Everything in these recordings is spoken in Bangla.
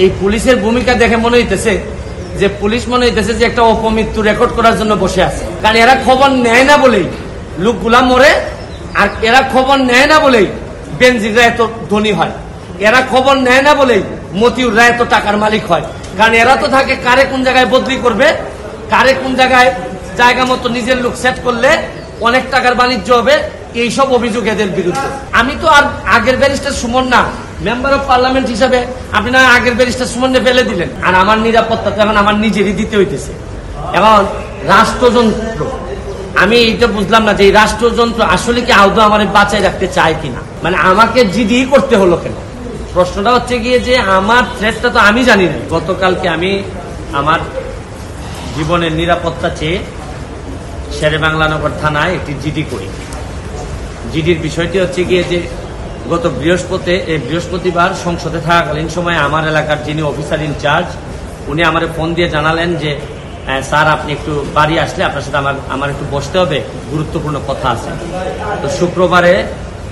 এই পুলিশের ভূমিকা দেখে মনে হইতেছে যে পুলিশ মনে হইতেছে যে একটা অপমৃত্যু রেকর্ড করার জন্য বসে আছে। কারণ এরা খবর নেয় না বলেই লোকগুলা মরে, আর এরা খবর নেয় না বলেই বেনজিররা এত ধনী হয়, এরা খবর নেয় না বলেই মতিউররা এত টাকার মালিক হয়। কারণ এরা তো থাকে কারে কোন জায়গায় বদলি করবে, কারে কোন জায়গায় জায়গা মতো নিজের লোক সেট করলে অনেক টাকার বাণিজ্য হবে, এইসব অভিযোগ এদের বিরুদ্ধে। আমি তো আর আগের ব্যারিস্টার সুমন না, মেম্বার অফ পার্লামেন্ট হিসাবে আপনি না আগের ব্যারিস্টার সুমনকে ফেলে দিলেন। আর আমার নিরাপত্তা তো এখন আমার নিজেরই দিতে হইতেছে। এখন রাষ্ট্রযন্ত্র, আমি এটা বুঝলাম না যে এই রাষ্ট্রযন্ত্র আসলে কি আদৌ আমার বাঁচায় রাখতে চায় কিনা। মানে আমাকে জিডি করতে হলো কেন? প্রশ্নটা হচ্ছে গিয়ে যে আমার থ্রেটটা তো আমি জানি না। গতকালকে আমি আমার জীবনের নিরাপত্তা চেয়ে শেরেবাংলানগর থানায় একটি জিডি করি। জিডির বিষয়টি হচ্ছে গিয়ে যে গত বৃহস্পতিবার সংসদে থাকাকালীন সময় আমার এলাকার যিনি অফিসার ইনচার্জ উনি আমার ফোন দিয়ে জানালেন যে স্যার আপনি একটু বাড়ি আসলে আপনার সাথে আমার একটু বসতে হবে, গুরুত্বপূর্ণ কথা আছে। তো শুক্রবারে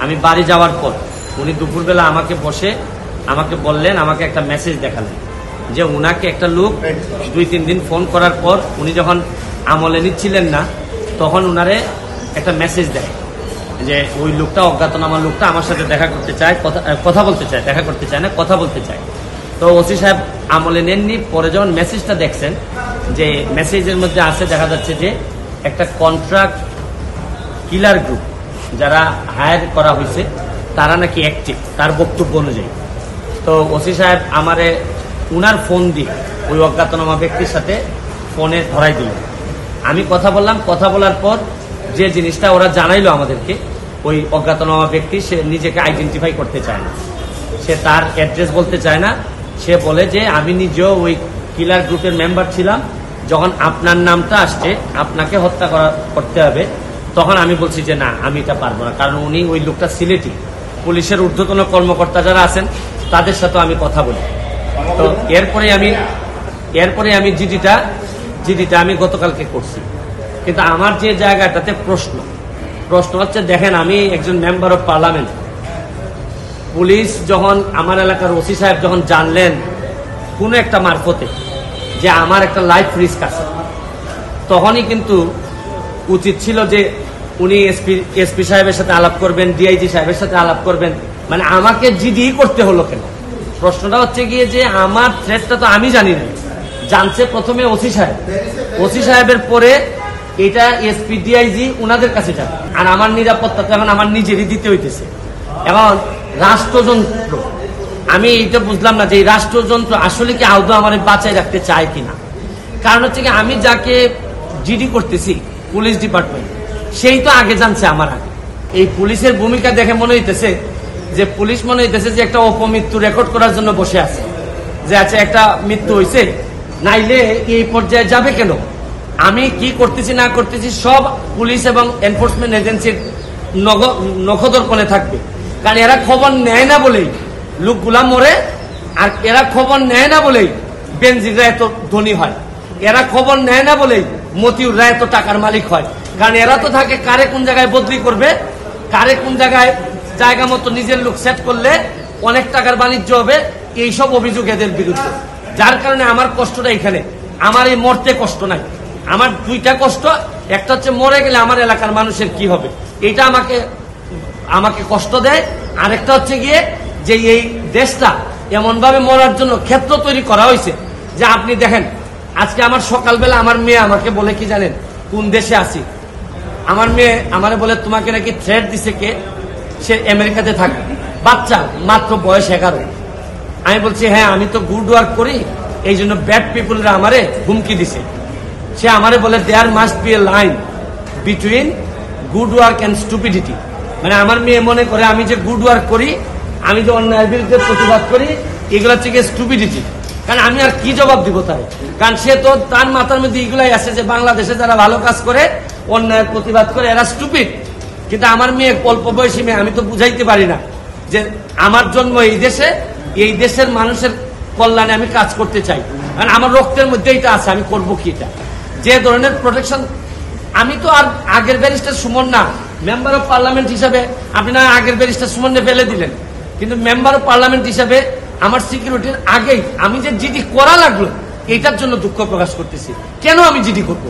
আমি বাড়ি যাওয়ার পর উনি দুপুরবেলা আমাকে বললেন, আমাকে একটা মেসেজ দেখালেন যে উনাকে একটা লোক 2-3 দিন ফোন করার পর উনি যখন আমলে নিচ্ছিলেন না তখন উনারে একটা মেসেজ দেয় যে ওই লোকটা, অজ্ঞাতনামা লোকটা আমার সাথে দেখা করতে চায়, কথা বলতে চায়, দেখা করতে চায় না, কথা বলতে চায়। তো ওসি সাহেব আমলে নেননি। পরে যখন মেসেজটা দেখছেন যে মেসেজের মধ্যে আছে, দেখা যাচ্ছে যে একটা কন্ট্রাক্ট কিলার গ্রুপ যারা হায়ার করা হয়েছে তারা নাকি অ্যাক্টিভ, তার বক্তব্য অনুযায়ী। তো ওসি সাহেব আমারে উনার ফোন দিয়ে ওই অজ্ঞাতনামা ব্যক্তির সাথে ফোনে ধরাই দিল। আমি কথা বললাম, কথা বলার পর যে জিনিসটা ওরা জানাইলো আমাদেরকে, ওই অজ্ঞাতনামা ব্যক্তি সে নিজেকে আইডেন্টিফাই করতে চায় না, সে তার অ্যাড্রেস বলতে চায় না। সে বলে যে আমি নিজেও ওই কিলার গ্রুপের মেম্বার ছিলাম, যখন আপনার নামটা আসছে আপনাকে হত্যা করতে হবে, তখন আমি বলছি যে না আমি এটা পারবো না। কারণ উনি ওই লোকটা সিলেটি, পুলিশের ঊর্ধ্বতন কর্মকর্তা যারা আছেন তাদের সাথে আমি কথা বলি। তো এরপরে আমি জিডিটা আমি গতকালকে করছি। কিন্তু আমার যে জায়গাটাতে প্রশ্ন হচ্ছে, দেখেন আমি একজন মেম্বার অফ পার্লামেন্ট, পুলিশ যখন আমার এলাকার ওসি সাহেব যখন জানলেন কোন একটা মারফতে যে আমার একটা লাইফ রিস্ক আছে, তখনই কিন্তু উচিত ছিল যে উনি এসপি সাহেবের সাথে আলাপ করবেন, ডিআইজি সাহেবের সাথে আলাপ করবেন। মানে আমাকে জিডি করতে হলো কেন? প্রশ্নটা হচ্ছে গিয়ে যে আমার থ্রেটটা তো আমি জানি না, জানছে প্রথমে ওসি সাহেবের পরে এটা এসপি ডিআইজি ওনাদের কাছে যাবে। আর আমার নিরাপত্তা তো এখন আমার নিজেরই দিতে হইতেছে। এখন রাষ্ট্রযন্ত্র, আমি এটা বুঝলাম না যে এই রাষ্ট্রযন্ত্র আসলে কি আদৌ আমার বাঁচায় রাখতে চায় কিনা। কারণ হচ্ছে কি আমি যাকে জিডি করতেছি পুলিশ ডিপার্টমেন্ট, সেই তো আগে জানছে আমার আগে। এই পুলিশের ভূমিকা দেখে মনে হইতেছে যে পুলিশ মনে হইতেছে যে একটা অপমৃত্যু রেকর্ড করার জন্য বসে আছে, যে আচ্ছা একটা মৃত্যু হয়েছে, নাইলে এই পর্যায়ে যাবে কেন। আমি কি করতেছি না করতেছি সব পুলিশ এবং এনফোর্সমেন্ট এজেন্সির নখদর্পণে থাকবে। কারণ এরা খবর নেয় না বলেই লোকগুলা মরে, আর এরা খবর নেয় না বলেই বেনজিররা এত ধনী হয়, এরা খবর নেয় না বলেই মতিউররা এত টাকার মালিক হয়। কারণ এরা তো থাকে কারে কোন জায়গায় বদলি করবে, কারে কোন জায়গায় জায়গা মতো নিজের লোক সেট করলে অনেক টাকার বাণিজ্য হবে, এইসব অভিযোগ এদের বিরুদ্ধে। যার কারণে আমার কষ্টটা এখানে, আমার এই মরতে কষ্ট নাই, আমার দুইটা কষ্ট। একটা হচ্ছে মরে গেলে আমার এলাকার মানুষের কি হবে, এটা আমাকে কষ্ট দেয়। আরেকটা হচ্ছে গিয়ে যে এই দেশটা এমন ভাবে মরার জন্য ক্ষেত্র তৈরি করা হয়েছে যে আপনি দেখেন আজকে আমার সকালবেলা আমার মেয়ে আমাকে বলে কি জানেন, কোন দেশে আছি। আমার মেয়ে আমারে বলে তোমাকে নাকি থ্রেট দিছে কে, সে আমেরিকাতে থাকে, বাচ্চা মাত্র বয়স 11। আমি বলছি হ্যাঁ আমি তো গুড ওয়ার্ক করি, এই জন্য ব্যাড পিপুলরা আমারে হুমকি দিছে। সে আমারে বলে there must be a line between good work and stupidity. মানে আমার মেয়ে মনে করে আমি যে গুড ওয়ার্ক করি, আমি যে অন্যায়ের বিরুদ্ধে প্রতিবাদ করি, এগুলো হচ্ছে গিয়ে স্টুপিডিটি। কারণ আমি আর কি জবাব দিব তাই, কারণ সে তো তার মাথার মধ্যে এগুলাই আছে যে বাংলাদেশে যারা ভালো কাজ করে, অন্যায়ের প্রতিবাদ করে, এরা স্টুপিড। কিন্তু আমার মেয়ে অল্প বয়সী মেয়ে, আমি তো বুঝাইতে পারি না যে আমার জন্ম এই দেশে, এই দেশের মানুষের কল্যাণে আমি কাজ করতে চাই। কারণ আমার রক্তের মধ্যে এটা আছে, আমি করবো কি এটা। যে ধরনের প্রোটেকশন, আমি তো আর আগের ব্যারিস্টার সুমন না, মেম্বার অফ পার্লামেন্ট হিসাবে আপনি না আগের ব্যারিস্টার সুমনকে ফেলে দিলেন, কিন্তু মেম্বার অফ পার্লামেন্ট হিসাবে আমার সিকিউরিটির আগেই আমি যে জিডি করা লাগলো এটার জন্য দুঃখ প্রকাশ করতেছি। কেন আমি জিডি করবো?